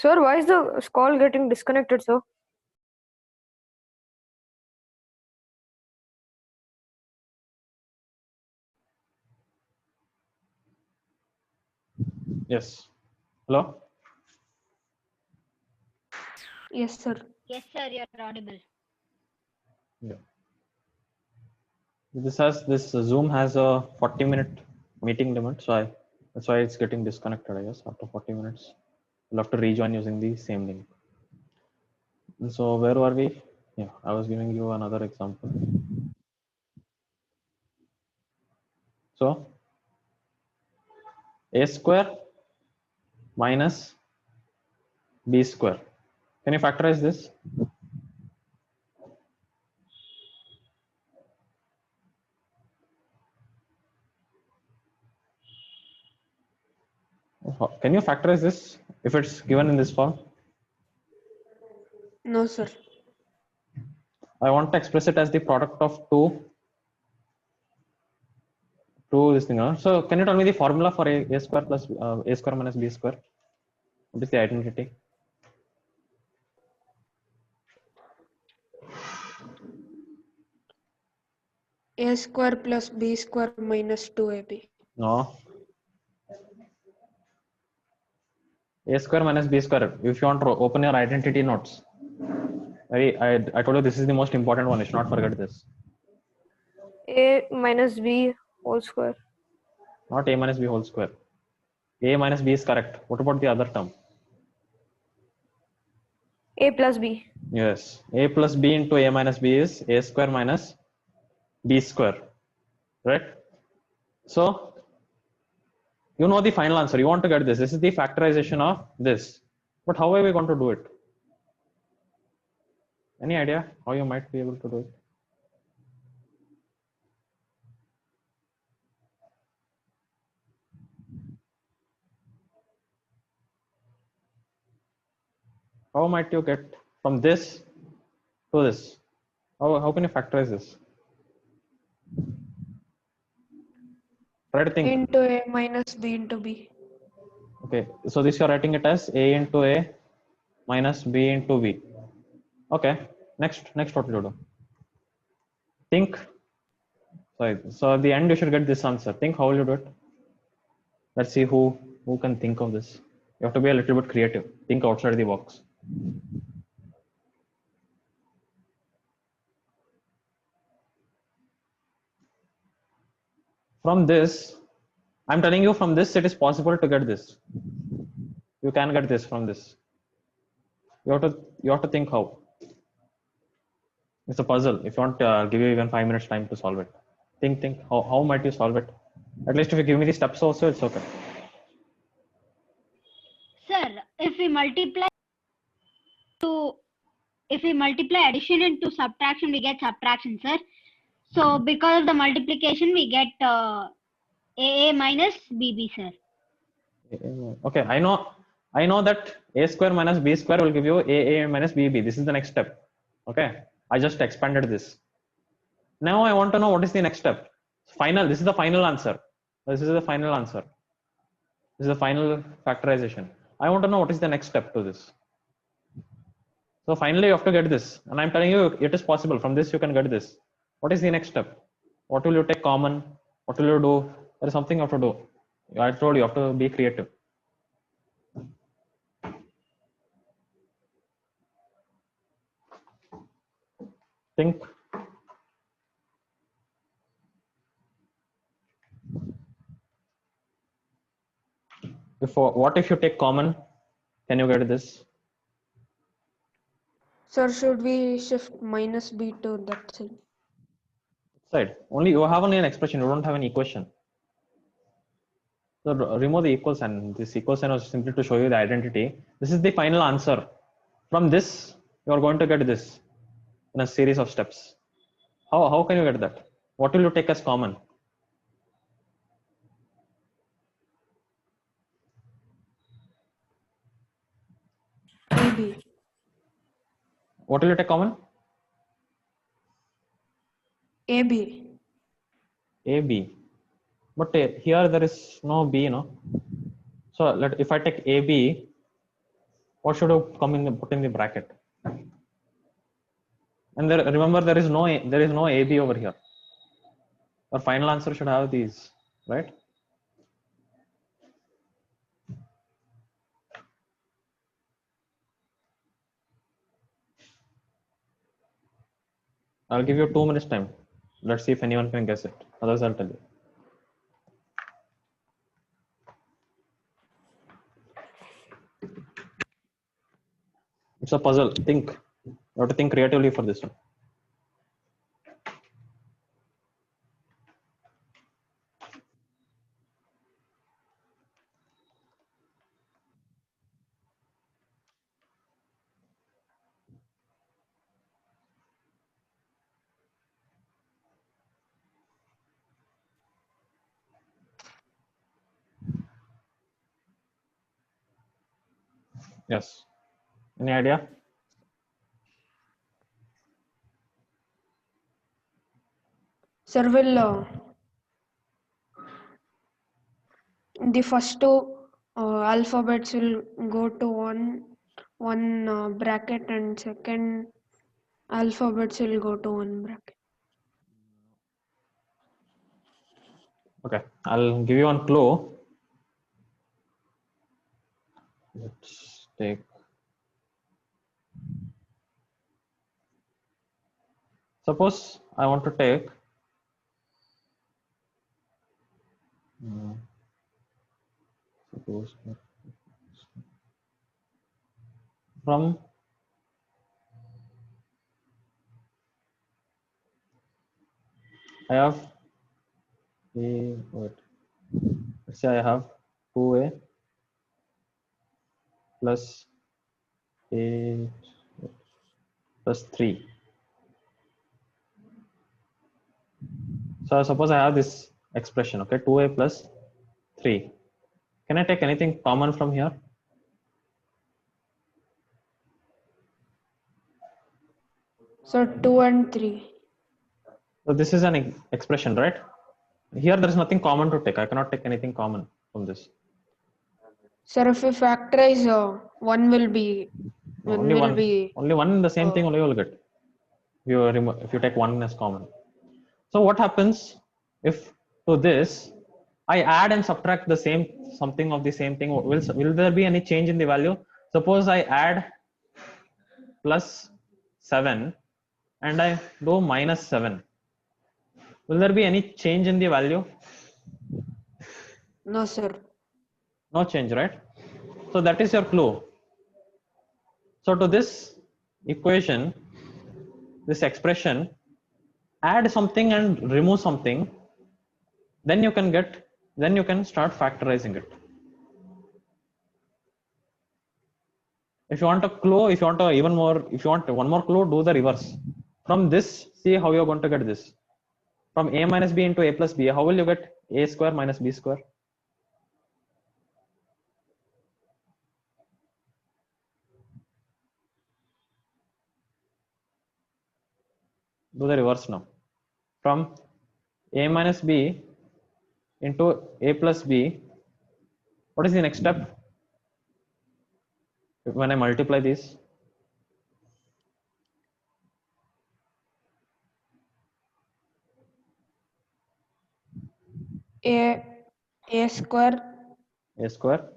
Sir, why is the call getting disconnected, sir? Yes. Hello? Yes, sir. Yes, sir, you're audible. Yeah. This Zoom has a 40-minute meeting limit, so that's why it's getting disconnected, I guess. After 40 minutes, we'll have to rejoin using the same link. And so where were we? Yeah, I was giving you another example. So a square minus b square. Can you factorize this? Can you factorize this if it's given in this form? No, sir. I want to express it as the product of two this thing. So can you tell me the formula for a square plus a square minus b square? What is the identity? A square plus b square minus 2ab. No. A square minus b square. If you want to open your identity notes, I told you this is the most important one. You should not forget this. A minus b whole square. Not a minus b whole square. A minus b is correct. What about the other term? A plus b. Yes. A plus b into a minus b is a square minus b square. Right? So you know the final answer. You want to get this. This is the factorization of this. But how are we going to do it? Any idea how you might be able to do it? How might you get from this to this? How can you factorize this? Try to think. Into a minus b into b. Okay, so this you're writing it as a into a minus b into b. Okay, next what will you do? Think. Sorry, so at the end you should get this answer. Think how will you do it? Let's see who can think of this. You have to be a little bit creative. Think outside the box. From this, I'm telling you, from this it is possible to get this. You can get this from this. You have to think how. It's a puzzle. If you want, give you even 5 minutes time to solve it. Think how might you solve it? At least if you give me the steps also, it's okay. Sir, if we multiply addition into subtraction, we get subtraction, sir. So because of the multiplication, we get AA minus BB, sir. Okay, I know that a square minus b square will give you a minus bb. This is the next step. Okay, I just expanded this. Now I want to know what is the next step. Final. This is the final answer. This is the final answer. This is the final factorization. I want to know what is the next step to this. So finally you have to get this, and I'm telling you it is possible. From this you can get this. What is the next step? What will you take common? What will you do? There is something you have to do. I told you have to be creative. Think. What if you take common? Can you get this? Sir, should we shift minus b to that side? Side. Only you have only an expression. You don't have an equation. So remove the equal sign. This equal sign was simply to show you the identity. This is the final answer. From this, you are going to get this in a series of steps. How can you get that? What will you take as common? AB. What will you take common? AB. AB. But here there is no B, no? So if I take AB, What should you put in the bracket? And there, remember, there is no AB over here. Our final answer should have these, right? I'll give you 2 minutes time. Let's see if anyone can guess it. Otherwise, I'll tell you. It's a puzzle. Think. You have to think creatively for this one. Yes. Any idea? Sir, will the first two alphabets will go to one bracket, and second alphabets will go to one bracket. Okay, I'll give you one clue. Let's take. Suppose I want to take. Suppose from I have a what? Let's say I have 2a plus a plus 3. So suppose I have this expression, okay, 2a plus 3. Can I take anything common from here? So 2 and 3. So this is an expression, right? Here there is nothing common to take. I cannot take anything common from this. Sir, if we factorize, one will be Only one the same thing only you will get. If you take one as common. So what happens if to this I add and subtract the same something of the same thing? Will there be any change in the value? Suppose I add plus 7 and I do minus 7. Will there be any change in the value? No, sir. No change, right? So that is your clue. So to this equation, this expression, add something and remove something, then you can start factorizing it. If you want a clue, if you want one more clue, do the reverse. From this, see how you're going to get this. From a minus b into a plus b, how will you get a square minus b square? Do the reverse now. From a minus b into a plus b, what is the next step? When I multiply these, A square a square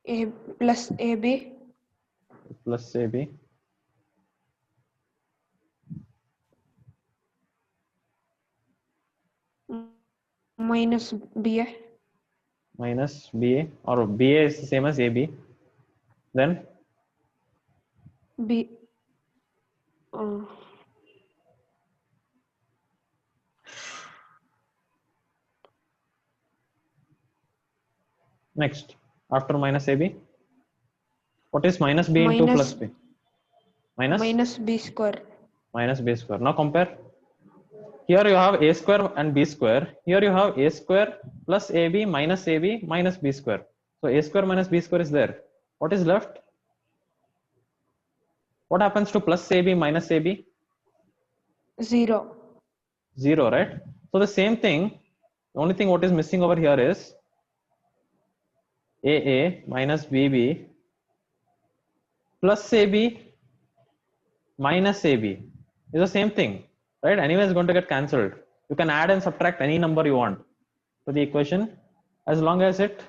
A plus AB plus ab minus BA minus ba, or ba is the same as ab. Then B. next, after minus ab, what is minus b into plus b? Minus B square. Minus b square. Now compare. Here you have a square and b square. Here you have a square plus ab minus b square. So a square minus b square is there. What is left? What happens to plus ab minus ab? 0. 0, right? So the same thing. The only thing what is missing over here is AA minus BB plus AB minus AB is the same thing, right? Anyway, it's going to get cancelled. You can add and subtract any number you want to the equation as long as it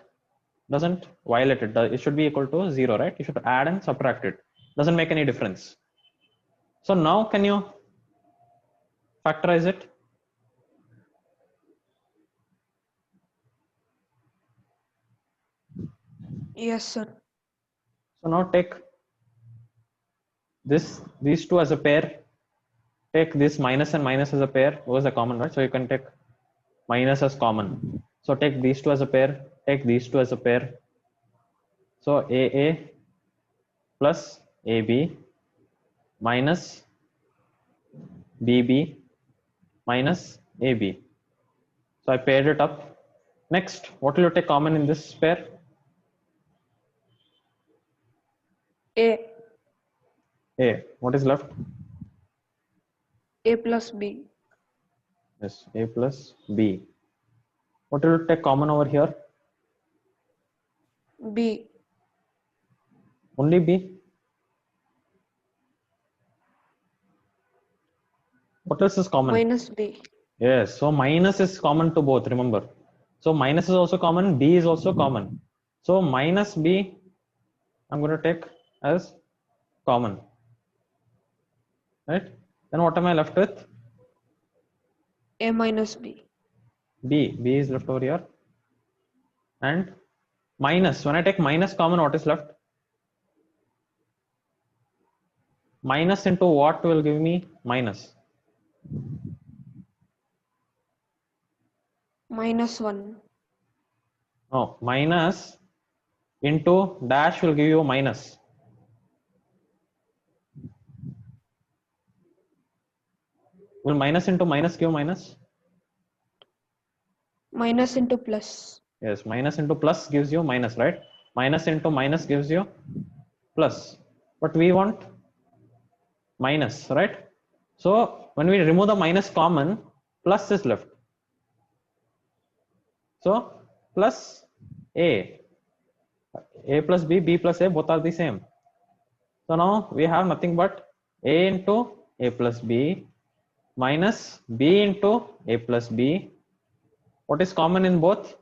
doesn't violate it. It should be equal to 0, right? You should add and subtract it. Doesn't make any difference. So now can you factorize it? Yes, sir. So now take these two as a pair. Take this minus and minus as a pair. What was the common, right? So you can take minus as common. So take these two as a pair. Take these two as a pair. So AA plus AB minus BB minus AB. So I paired it up. Next, what will you take common in this pair? A. A. What is left? A plus B. Yes, A plus B. What will you take common over here? B. Only B. What else is common? Minus B. Yes, so minus is common to both, remember. So minus is also common, B is also common. So minus B, I'm going to take as common, right? Then what am I left with? A minus B. B is left over here. And minus, when I take minus common, what is left? Minus into what will give me minus? Minus 1. No, minus into dash will give you minus. Will minus into minus give minus? Minus into plus. Yes, minus into plus gives you minus, right? Minus into minus gives you plus. But we want minus, right? So when we remove the minus common, plus is left. So plus A plus B, B plus A, both are the same. So now we have nothing but A into A plus B minus B into A plus B. What is common in both?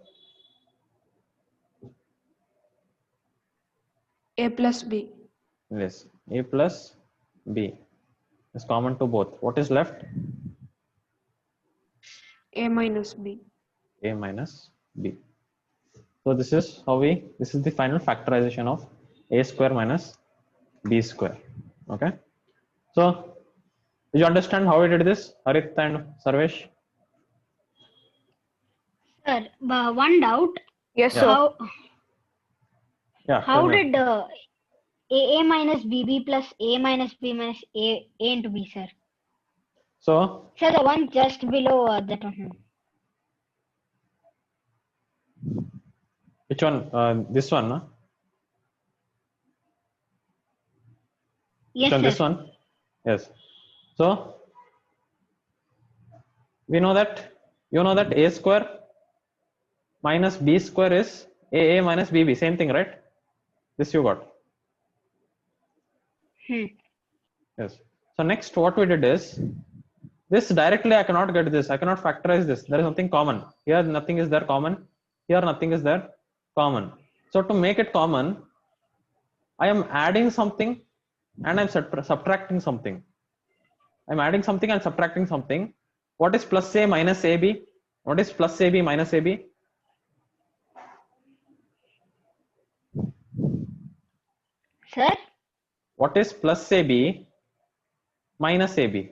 A plus B. Yes, A plus B is common to both. What is left? A minus B. A minus B. So this is this is the final factorization of A square minus B square. Okay. So did you understand how we did this, Harit and Sarvesh? Sir, one doubt. Yes, Yeah. sir. Yeah. How did AA minus BB plus A minus B minus A into B, sir? So Sir, the one just below that one. which one? This one, no? Yes, So sir. this one. Yes. So we know that A square minus B square is AA minus BB. Same thing, right? This you got. Yes. So next what we did is this directly I cannot get this. I cannot factorize this. There is nothing common. Here nothing is there common. Here nothing is there common. So to make it common, I am adding something and I'm subtracting something. I'm adding something and subtracting something. What is plus A minus AB? What is plus AB minus AB? Sir? What is plus AB minus AB?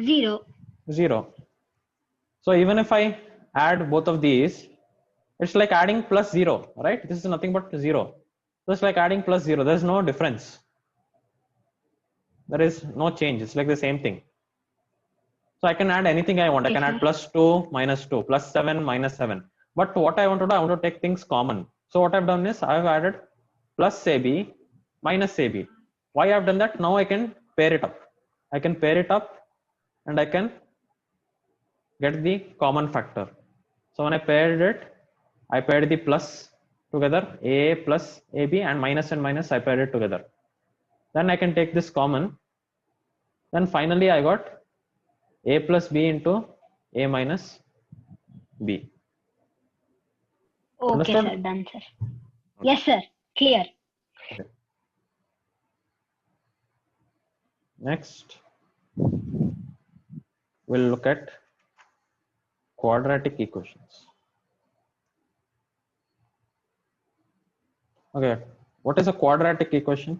0. 0. So even if I add both of these, it's like adding plus 0, right? This is nothing but 0. So it's like adding plus 0. There's no difference. There is no change. It's like the same thing. So I can add anything I want. I can add plus 2 minus 2, plus 7 minus 7. But what I want to do, I want to take things common. So what I've done is I've added plus AB minus AB. Why I've done that? Now I can pair it up. I can pair it up and I can get the common factor. So when I paired it, I paired the plus together, a plus ab, and minus I paired it together. Then I can take this common. Then finally I got a plus b into a minus b. Okay, Understood? sir. Done, sir. Yes, sir. Clear. Okay. Next, we'll look at quadratic equations. Okay, what is a quadratic equation?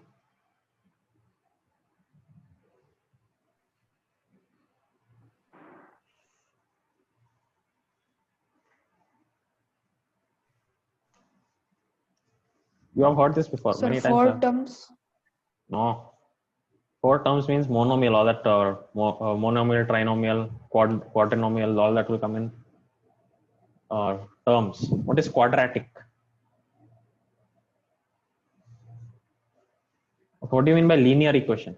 You have heard this before Sir, many times. 4 terms. No, 4 terms means monomial, all that monomial, trinomial, quadrinomial, all that will come in terms. What is quadratic? Okay, what do you mean by linear equation?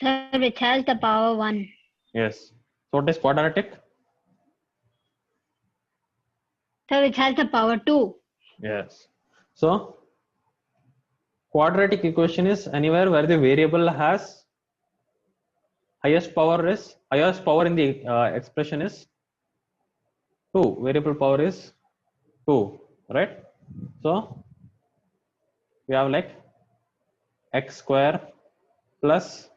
Sir, which has the power 1. Yes. So what is quadratic? Sir, which has the power 2. Yes. So quadratic equation is anywhere where the variable has highest power in the expression is 2. Variable power is 2, right? So we have like x square plus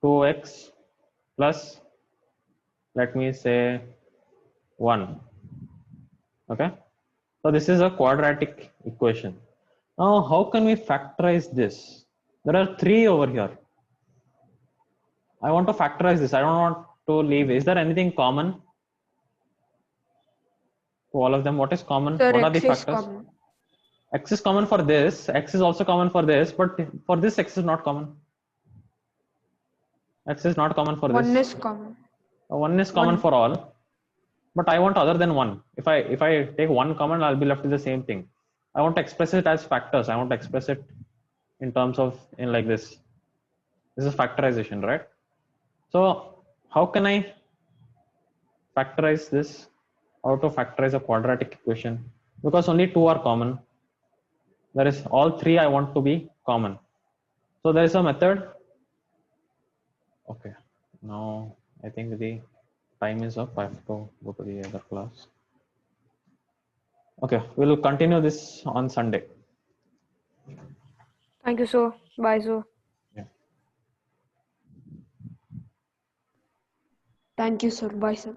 2x plus, let me say, 1. Okay, so this is a quadratic equation. Now how can we factorize this? There are 3 over here. I want to factorize this. I don't want to leave. Is there anything common to all of them? What is common? Sir, What are the X is factors? common. X is common for this, X is also common for this, but for this X is not common. X is not common for 1 this. is common. 1 is common 1. for all, but I want other than 1. If I take 1 common, I'll be left with the same thing. I want to express it as factors. I want to express it in terms of like this. This is factorization, right? So how can I factorize this? How to factorize a quadratic equation? Because only 2 are common. There is all 3 I want to be common. So there is a method. Okay, now I think the time is up. I have to go to the other class. Okay, we'll continue this on Sunday. Thank you, sir. Bye, sir. Yeah. Thank you, sir. Bye, sir.